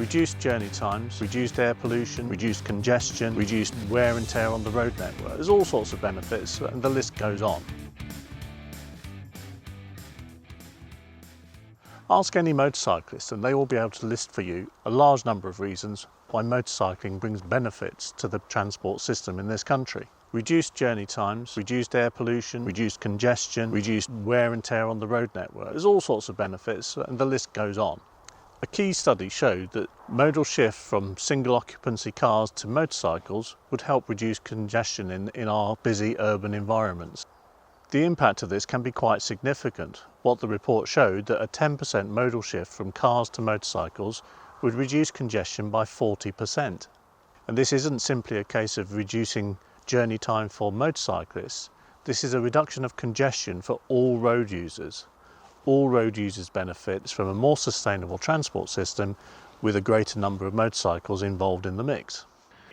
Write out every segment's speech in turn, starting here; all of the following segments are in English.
Reduced journey times, reduced air pollution, reduced congestion, reduced wear and tear on the road network. There's all sorts of benefits and the list goes on. Ask any motorcyclist and they will be able to list for you a large number of reasons why motorcycling brings benefits to the transport system in this country. Reduced journey times, reduced air pollution, reduced congestion, reduced wear and tear on the road network. There's all sorts of benefits and the list goes on. A key study showed that modal shift from single occupancy cars to motorcycles would help reduce congestion in our busy urban environments. The impact of this can be quite significant. What the report showed that a 10% modal shift from cars to motorcycles would reduce congestion by 40%. And this isn't simply a case of reducing journey time for motorcyclists. This is a reduction of congestion for all road users. All road users benefit from a more sustainable transport system with a greater number of motorcycles involved in the mix.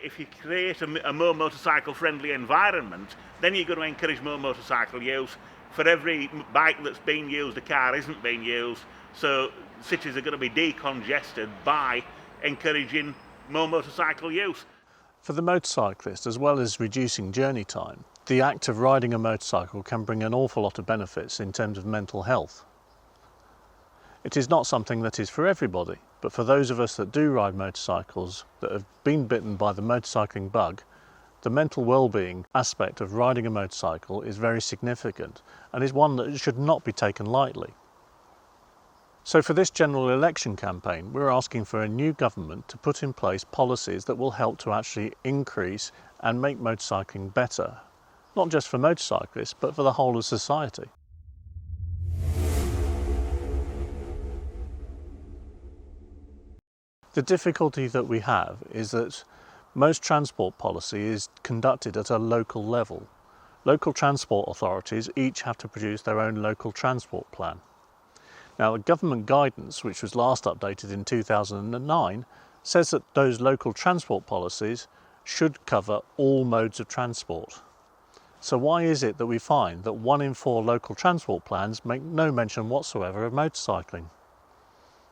If you create a more motorcycle friendly environment, then you're going to encourage more motorcycle use. For every bike that's being used, a car isn't being used, so cities are going to be decongested by encouraging more motorcycle use. For the motorcyclist, as well as reducing journey time, the act of riding a motorcycle can bring an awful lot of benefits in terms of mental health. It is not something that is for everybody, but for those of us that do ride motorcycles, that have been bitten by the motorcycling bug, the mental well-being aspect of riding a motorcycle is very significant and is one that should not be taken lightly. So for this general election campaign, we're asking for a new government to put in place policies that will help to actually increase and make motorcycling better, not just for motorcyclists, but for the whole of society. The difficulty that we have is that most transport policy is conducted at a local level. Local transport authorities each have to produce their own local transport plan. Now, the government guidance, which was last updated in 2009, says that those local transport policies should cover all modes of transport. So why is it that we find that 1 in 4 local transport plans make no mention whatsoever of motorcycling?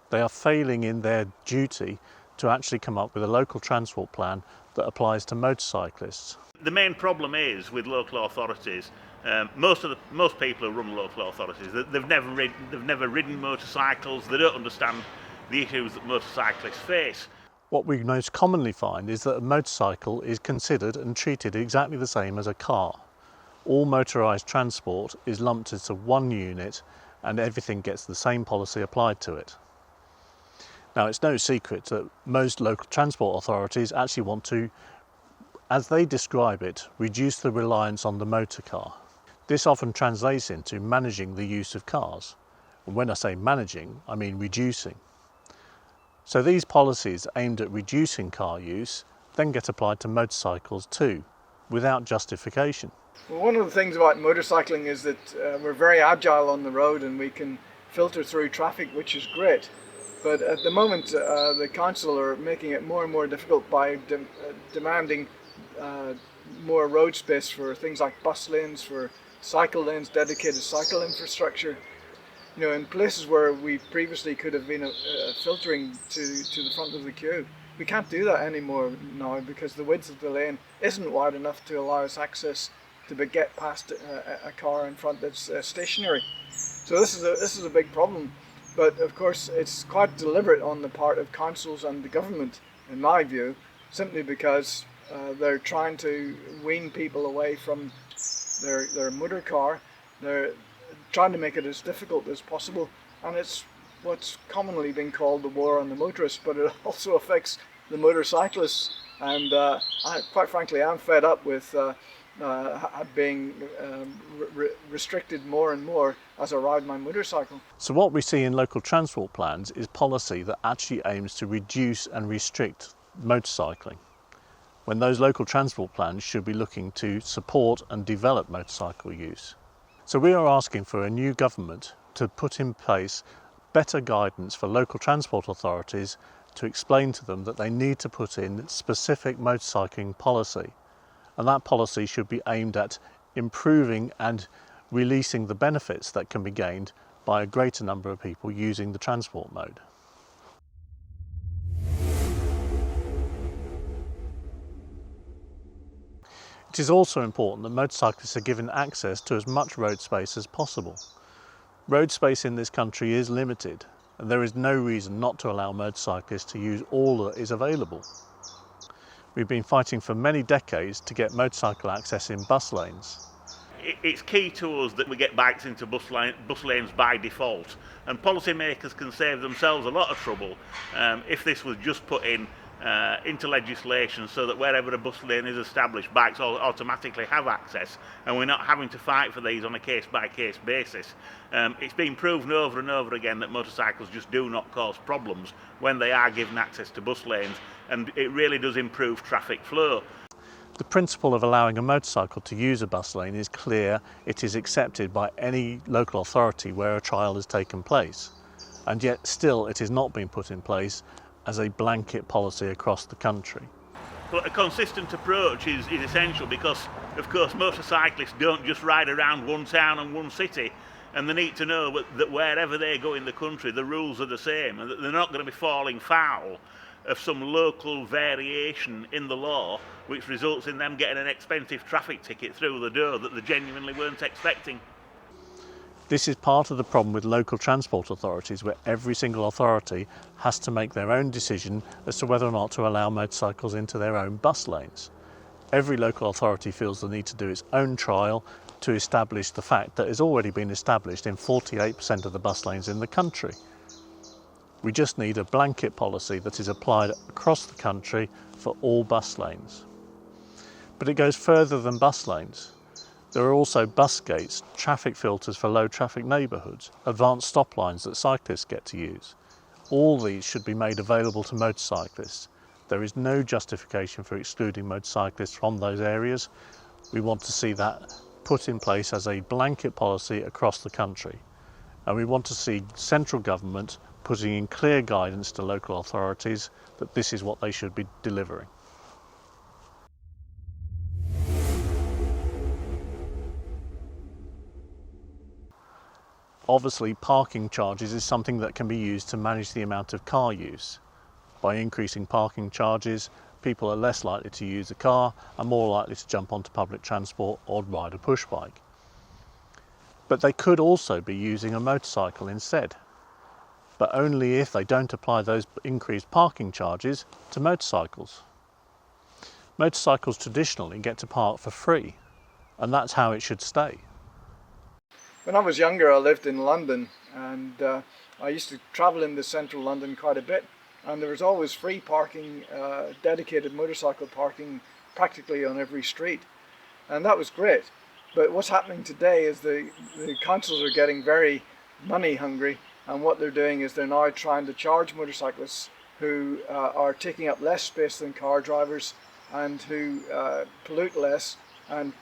They are failing in their duty to actually come up with a local transport plan that applies to motorcyclists. The main problem is with local authorities, most people who run local authorities, they've never ridden motorcycles, they don't understand the issues that motorcyclists face. What we most commonly find is that a motorcycle is considered and treated exactly the same as a car. All motorised transport is lumped into one unit and everything gets the same policy applied to it. Now, it's no secret that most local transport authorities actually want to, as they describe it, reduce the reliance on the motor car. This often translates into managing the use of cars. And when I say managing, I mean reducing. So these policies aimed at reducing car use then get applied to motorcycles too, without justification. Well, one of the things about motorcycling is that we're very agile on the road and we can filter through traffic, which is great. But at the moment, the council are making it more and more difficult by demanding more road space for things like bus lanes, for cycle lanes, dedicated cycle infrastructure. You know, in places where we previously could have been filtering to the front of the queue, we can't do that anymore now because the width of the lane isn't wide enough to allow us access to get past a car in front that's stationary. So this is a big problem. But of course, it's quite deliberate on the part of councils and the government, in my view, simply because they're trying to wean people away from their motor car. They're trying to make it as difficult as possible, and it's what's commonly been called the war on the motorist, but it also affects the motorcyclists. And quite frankly, I'm fed up with being restricted more and more as I ride my motorcycle. So what we see in local transport plans is policy that actually aims to reduce and restrict motorcycling, when those local transport plans should be looking to support and develop motorcycle use. So we are asking for a new government to put in place better guidance for local transport authorities to explain to them that they need to put in specific motorcycling policy. And that policy should be aimed at improving and releasing the benefits that can be gained by a greater number of people using the transport mode. It is also important that motorcyclists are given access to as much road space as possible. Road space in this country is limited, and there is no reason not to allow motorcyclists to use all that is available. We've been fighting for many decades to get motorcycle access in bus lanes. It's key to us that we get bikes into bus lanes by default, and policymakers can save themselves a lot of trouble if this was just put into legislation, so that wherever a bus lane is established, bikes automatically have access, and we're not having to fight for these on a case-by-case basis. It's been proven over and over again that motorcycles just do not cause problems when they are given access to bus lanes, and it really does improve traffic flow. The principle of allowing a motorcycle to use a bus lane is clear. It is accepted by any local authority where a trial has taken place, and yet still it is not being put in place as a blanket policy across the country. But a consistent approach is essential, because of course motorcyclists don't just ride around one town and one city, and they need to know that wherever they go in the country the rules are the same, and that they're not going to be falling foul of some local variation in the law which results in them getting an expensive traffic ticket through the door that they genuinely weren't expecting. This is part of the problem with local transport authorities, where every single authority has to make their own decision as to whether or not to allow motorcycles into their own bus lanes. Every local authority feels the need to do its own trial to establish the fact that has already been established in 48% of the bus lanes in the country. We just need a blanket policy that is applied across the country for all bus lanes. But it goes further than bus lanes. There are also bus gates, traffic filters for low traffic neighbourhoods, advanced stop lines that cyclists get to use. All these should be made available to motorcyclists. There is no justification for excluding motorcyclists from those areas. We want to see that put in place as a blanket policy across the country. And we want to see central government putting in clear guidance to local authorities that this is what they should be delivering. Obviously, parking charges is something that can be used to manage the amount of car use. By increasing parking charges, people are less likely to use a car and more likely to jump onto public transport or ride a push bike. But they could also be using a motorcycle instead, but only if they don't apply those increased parking charges to motorcycles. Motorcycles traditionally get to park for free, and that's how it should stay. When I was younger, I lived in London, and I used to travel into central London quite a bit, and there was always free parking, dedicated motorcycle parking practically on every street, and that was great. But what's happening today is the councils are getting very money hungry, and what they're doing is they're now trying to charge motorcyclists who are taking up less space than car drivers and who pollute less and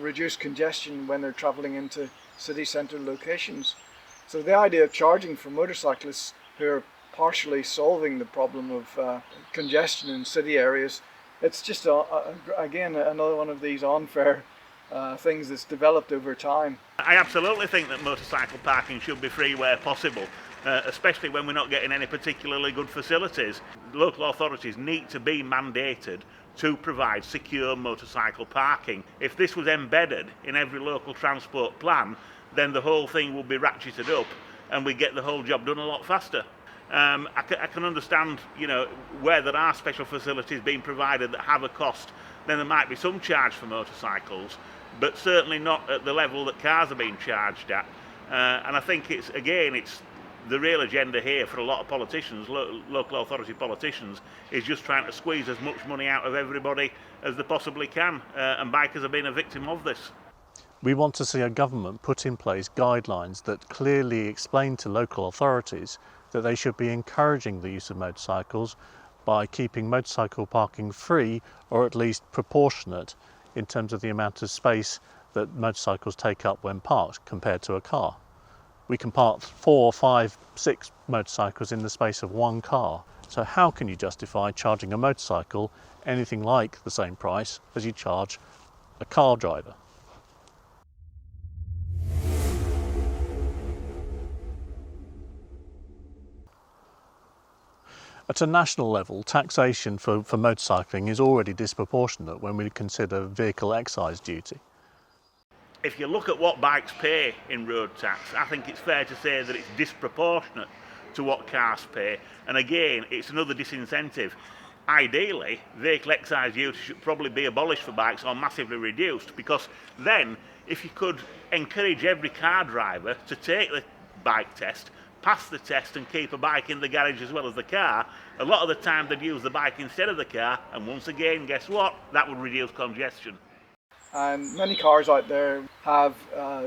reduce congestion when they're traveling into city centre locations. So the idea of charging for motorcyclists who are partially solving the problem of congestion in city areas, it's just again another one of these unfair things that's developed over time. I absolutely think that motorcycle parking should be free where possible, especially when we're not getting any particularly good facilities. Local authorities need to be mandated to provide secure motorcycle parking. If this was embedded in every local transport plan, then the whole thing would be ratcheted up and we'd get the whole job done a lot faster. I can understand, where there are special facilities being provided that have a cost, then there might be some charge for motorcycles, but certainly not at the level that cars are being charged at. And I think it's the real agenda here for a lot of politicians, local authority politicians, is just trying to squeeze as much money out of everybody as they possibly can, and bikers have been a victim of this. We want to see a government put in place guidelines that clearly explain to local authorities that they should be encouraging the use of motorcycles by keeping motorcycle parking free, or at least proportionate in terms of the amount of space that motorcycles take up when parked compared to a car. We can park 4, 5, 6 motorcycles in the space of one car. So how can you justify charging a motorcycle anything like the same price as you charge a car driver? At a national level, taxation for motorcycling is already disproportionate when we consider vehicle excise duty. If you look at what bikes pay in road tax, I think it's fair to say that it's disproportionate to what cars pay. And again, it's another disincentive. Ideally, vehicle excise duty should probably be abolished for bikes or massively reduced, because then if you could encourage every car driver to take the bike test, pass the test and keep a bike in the garage as well as the car, a lot of the time they'd use the bike instead of the car, and once again, guess what? That would reduce congestion. And many cars out there have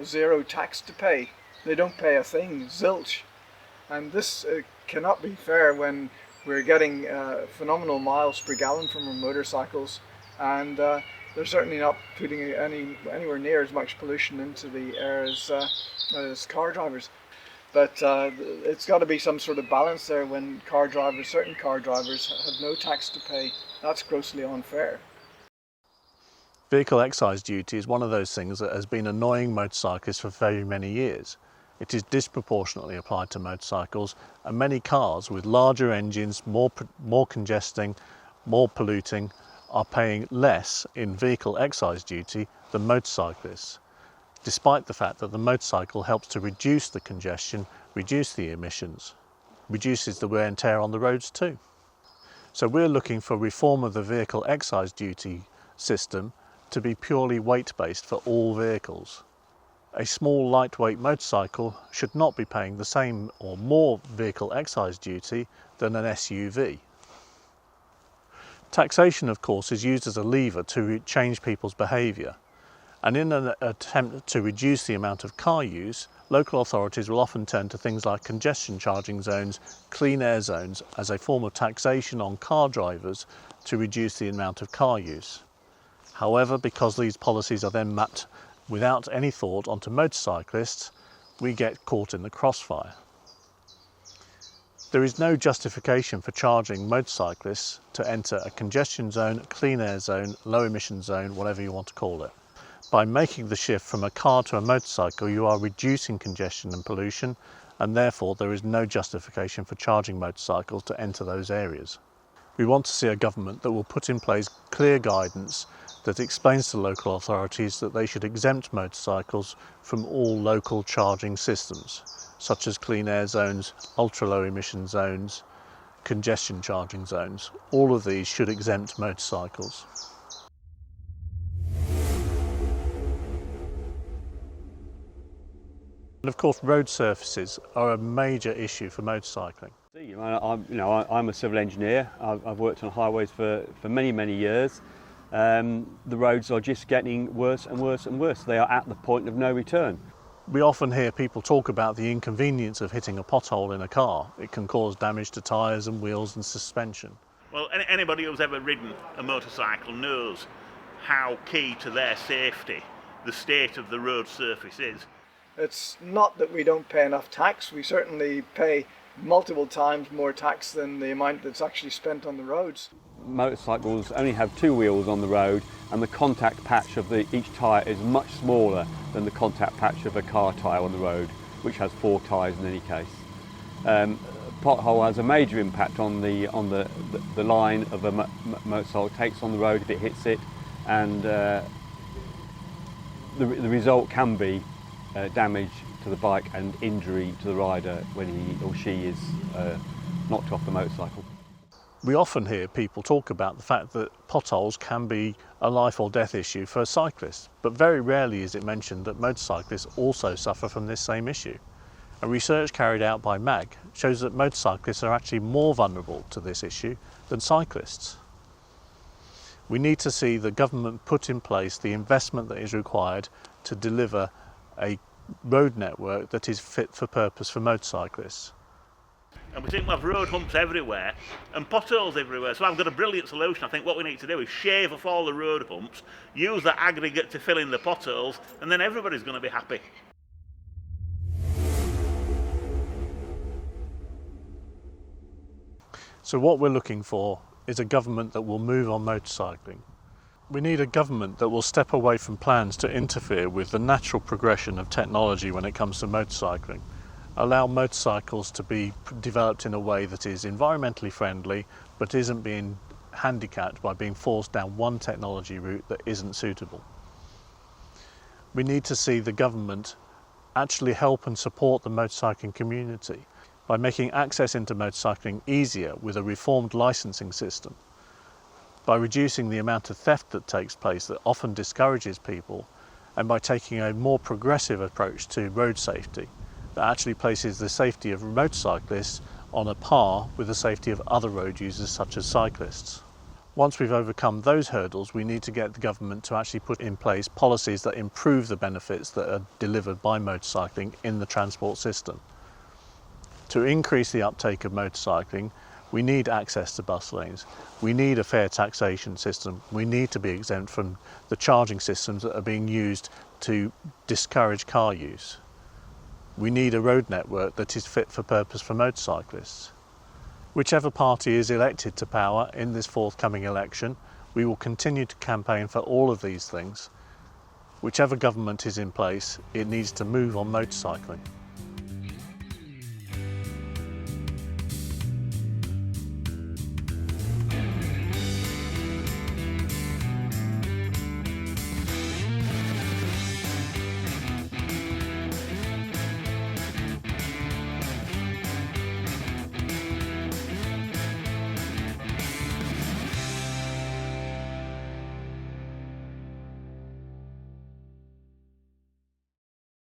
zero tax to pay. They don't pay a thing, zilch. And this cannot be fair when we're getting phenomenal miles per gallon from our motorcycles, and they're certainly not putting anywhere near as much pollution into the air as car drivers. But it's got to be some sort of balance there when certain car drivers have no tax to pay. That's grossly unfair. Vehicle excise duty is one of those things that has been annoying motorcyclists for very many years. It is disproportionately applied to motorcycles, and many cars with larger engines, more congesting, more polluting, are paying less in vehicle excise duty than motorcyclists, despite the fact that the motorcycle helps to reduce the congestion, reduce the emissions, reduces the wear and tear on the roads too. So we're looking for reform of the vehicle excise duty system to be purely weight-based for all vehicles. A small lightweight motorcycle should not be paying the same or more vehicle excise duty than an SUV. Taxation, of course, is used as a lever to change people's behaviour, and in an attempt to reduce the amount of car use, local authorities will often turn to things like congestion charging zones, clean air zones as a form of taxation on car drivers to reduce the amount of car use. However, because these policies are then mapped without any thought onto motorcyclists, we get caught in the crossfire. There is no justification for charging motorcyclists to enter a congestion zone, clean air zone, low emission zone, whatever you want to call it. By making the shift from a car to a motorcycle, you are reducing congestion and pollution, and therefore there is no justification for charging motorcycles to enter those areas. We want to see a government that will put in place clear guidance that explains to local authorities that they should exempt motorcycles from all local charging systems, such as clean air zones, ultra low emission zones, congestion charging zones. All of these should exempt motorcycles. And of course, road surfaces are a major issue for motorcycling. I'm a civil engineer. I've worked on highways for many years. The roads are just getting worse and worse and worse. They are at the point of no return. We often hear people talk about the inconvenience of hitting a pothole in a car. It can cause damage to tyres and wheels and suspension. Well, anybody who's ever ridden a motorcycle knows how key to their safety the state of the road surface is. It's not that we don't pay enough tax. We certainly pay multiple times more tax than the amount that's actually spent on the roads. Motorcycles only have two wheels on the road, and the contact patch of each tyre is much smaller than the contact patch of a car tyre on the road, which has 4 tyres in any case. Pothole has a major impact on the line of a motorcycle takes on the road if it hits it, and the result can be damage to the bike and injury to the rider when he or she is knocked off the motorcycle. We often hear people talk about the fact that potholes can be a life or death issue for cyclists, but very rarely is it mentioned that motorcyclists also suffer from this same issue. A research carried out by MAG shows that motorcyclists are actually more vulnerable to this issue than cyclists. We need to see the government put in place the investment that is required to deliver a road network that is fit for purpose for motorcyclists. And we seem to have road humps everywhere and potholes everywhere. So I've got a brilliant solution. I think what we need to do is shave off all the road humps, use that aggregate to fill in the potholes, and then everybody's going to be happy. So what we're looking for is a government that will move on motorcycling. We need a government that will step away from plans to interfere with the natural progression of technology when it comes to motorcycling, allow motorcycles to be developed in a way that is environmentally friendly but isn't being handicapped by being forced down one technology route that isn't suitable. We need to see the government actually help and support the motorcycling community by making access into motorcycling easier with a reformed licensing system, by reducing the amount of theft that takes place that often discourages people, and by taking a more progressive approach to road safety that actually places the safety of motorcyclists on a par with the safety of other road users such as cyclists. Once we've overcome those hurdles, we need to get the government to actually put in place policies that improve the benefits that are delivered by motorcycling in the transport system. To increase the uptake of motorcycling, we need access to bus lanes, we need a fair taxation system, we need to be exempt from the charging systems that are being used to discourage car use. We need a road network that is fit for purpose for motorcyclists. Whichever party is elected to power in this forthcoming election, we will continue to campaign for all of these things. Whichever government is in place, it needs to move on motorcycling.